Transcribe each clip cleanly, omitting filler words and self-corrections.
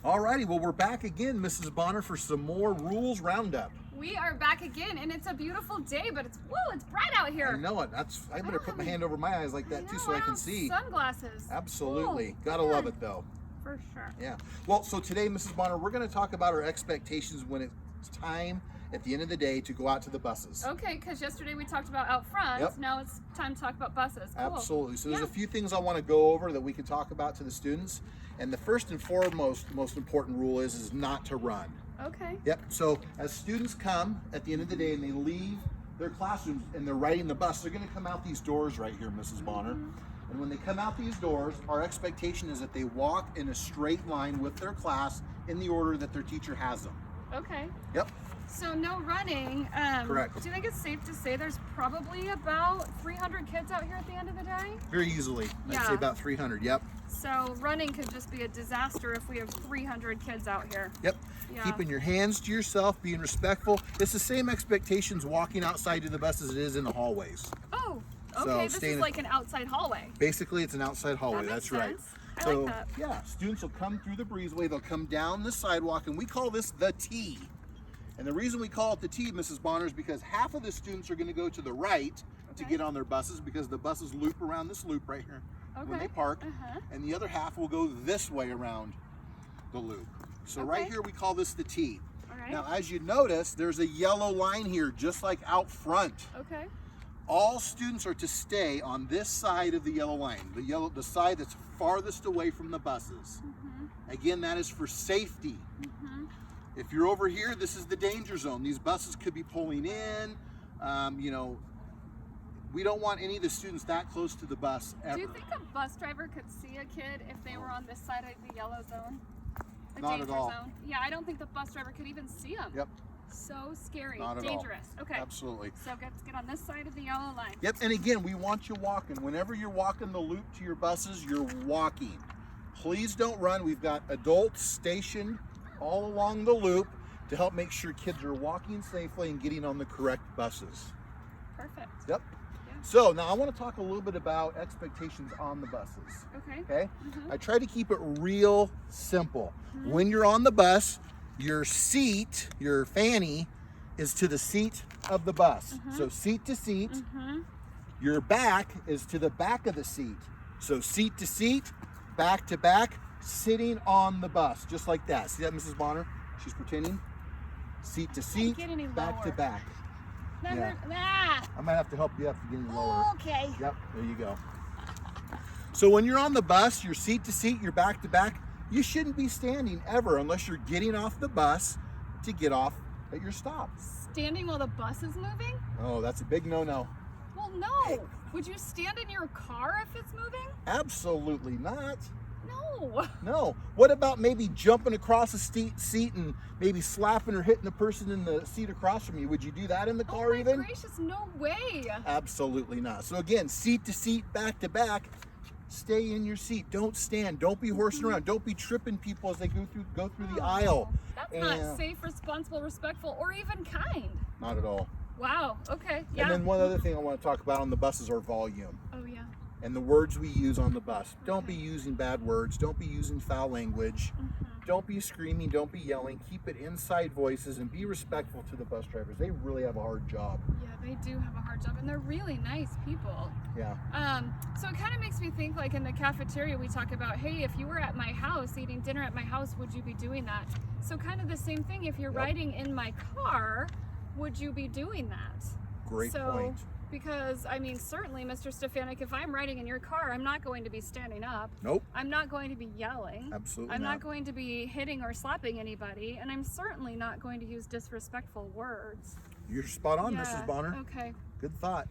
Alrighty, well, we're back again, Mrs. Bonner, for some more rules roundup. We are back again, and it's a beautiful day, but it's bright out here. I know it. I better put my hand over my eyes like that too, so I can see. Sunglasses. Absolutely. Cool. Gotta love it though. For sure. Yeah. Well, so today, Mrs. Bonner, we're going to talk about our expectations when it's time at the end of the day to go out to the buses. Okay, because yesterday we talked about out front. Yep. Now it's time to talk about buses. Cool. Absolutely. So there's a few things I want to go over that we can talk about to the students. And the first and foremost, most important rule is not to run. Okay. Yep. So as students come at the end of the day and they leave their classrooms and they're riding the bus, they're going to come out these doors right here, Mrs. Bonner. And when they come out these doors, our expectation is that they walk in a straight line with their class in the order that their teacher has them. Okay. Yep. So no running. Correct. Do you think it's safe to say there's probably about 300 kids out here at the end of the day? Very easily. Yeah. I'd say about 300. Yep. So running could just be a disaster if we have 300 kids out here. Yep. Yeah. Keeping your hands to yourself, being respectful. It's the same expectations walking outside to the bus as it is in the hallways. Oh, So okay. This is like an outside hallway. Basically, it's an outside hallway. That makes That's right. sense. I So, like that. yeah, students will come through the breezeway. They'll come down the sidewalk, and we call this the T. And the reason we call it the T, Mrs. Bonner, is because half of the students are going to go to the right to get on their buses because the buses loop around this loop right here when they park. And the other half will go this way around the loop. So right here we call this the T. Now, as you notice, there's a yellow line here, just like out front. Okay. All students are to stay on this side of the yellow line, the side that's farthest away from the buses. Again, that is for safety. If you're over here, this is the danger zone. These buses could be pulling in. You know, we don't want any of the students that close to the bus ever. Do you think a bus driver could see a kid if they were on this side of the yellow zone? The Not danger at all. zone? Yeah, I don't think the bus driver could even see them. Yep. So scary. Not at all. Dangerous. Okay. Absolutely. So let's get on this side of the yellow line. Yep, and again, we want you walking. Whenever you're walking the loop to your buses, you're walking. Please don't run. We've got adults stationed all along the loop to help make sure kids are walking safely and getting on the correct buses. Perfect. Yep. Yeah. So now I want to talk a little bit about expectations on the buses. Okay. Okay? I try to keep it real simple. When you're on the bus, your seat, your fanny, is to the seat of the bus. So seat to seat. Your back is to the back of the seat. So seat to seat, back to back, sitting on the bus, just like that. See that, Mrs. Bonner? She's pretending. Seat to seat, back to back. I might have to help you up to get any lower. Okay. Yep, there you go. So when you're on the bus, you're seat to seat, you're back to back, you shouldn't be standing ever unless you're getting off the bus to get off at your stop. Standing while the bus is moving? Oh, that's a big no-no. Well, no. Would you stand in your car if it's moving? Absolutely not. No. No. What about maybe jumping across a seat and maybe slapping or hitting the person in the seat across from you? Would you do that in the car even? Oh my gracious, no way. Absolutely not. So again, seat to seat, back to back. Stay in your seat. Don't stand. Don't be horsing around. Don't be tripping people as they go through the aisle. That's not safe, responsible, respectful, or even kind. Not at all. Wow. Okay. Yeah. And then one other thing I want to talk about on the buses are volume. Oh yeah. And the words we use on the bus. Don't be using bad words. Don't be using foul language. Don't be screaming. Don't be yelling. Keep it inside voices and be respectful to the bus drivers. They really have a hard job. Yeah, they do have a hard job, and they're really nice people. Yeah. So it kind of makes me think, like in the cafeteria, we talk about, hey, if you were at my house eating dinner at my house, would you be doing that? So kind of the same thing. If you're riding in my car, would you be doing that? Great point. Because, I mean, certainly, Mr. Stefanik, if I'm riding in your car, I'm not going to be standing up. Nope. I'm not going to be yelling. Absolutely I'm not going to be hitting or slapping anybody, and I'm certainly not going to use disrespectful words. You're spot on, Mrs. Bonner. Okay. Good thought.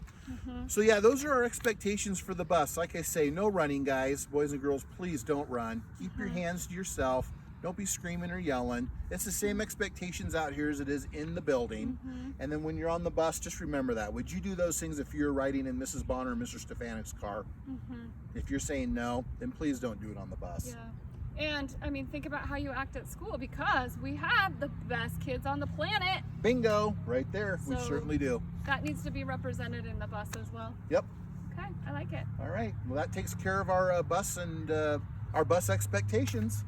So yeah, those are our expectations for the bus. Like I say, no running, guys. Boys and girls, please don't run. Keep your hands to yourself. Don't be screaming or yelling. It's the same expectations out here as it is in the building. And then when you're on the bus, just remember that. Would you do those things if you're riding in Mrs. Bonner or Mr. Stefanik's car? If you're saying no, then please don't do it on the bus. Yeah. And I mean, think about how you act at school, because we have the best kids on the planet. Bingo, right there. We So certainly do. That needs to be represented in the bus as well. Yep. Okay, I like it. All right. Well, that takes care of our bus and our bus expectations.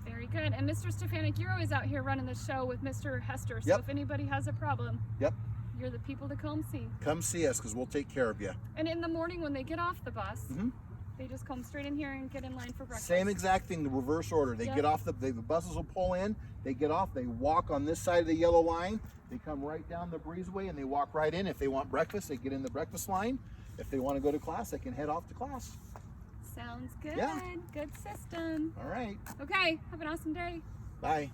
Very Good. And Mr. Stefanik, you're always out here running the show with Mr. Hester. So Yep. if anybody has a problem, Yep. you're the people to come see. Come see us because we'll take care of you. And in the morning when they get off the bus, Mhm. they just come straight in here and get in line for breakfast. Same exact thing, the reverse order. They Yep. get off, the buses will pull in, they get off, they walk on this side of the yellow line, they come right down the breezeway and they walk right in. If they want breakfast, they get in the breakfast line. If they want to go to class, they can head off to class. Sounds good. Yeah. Good system. All right. Okay. Have an awesome day. Bye.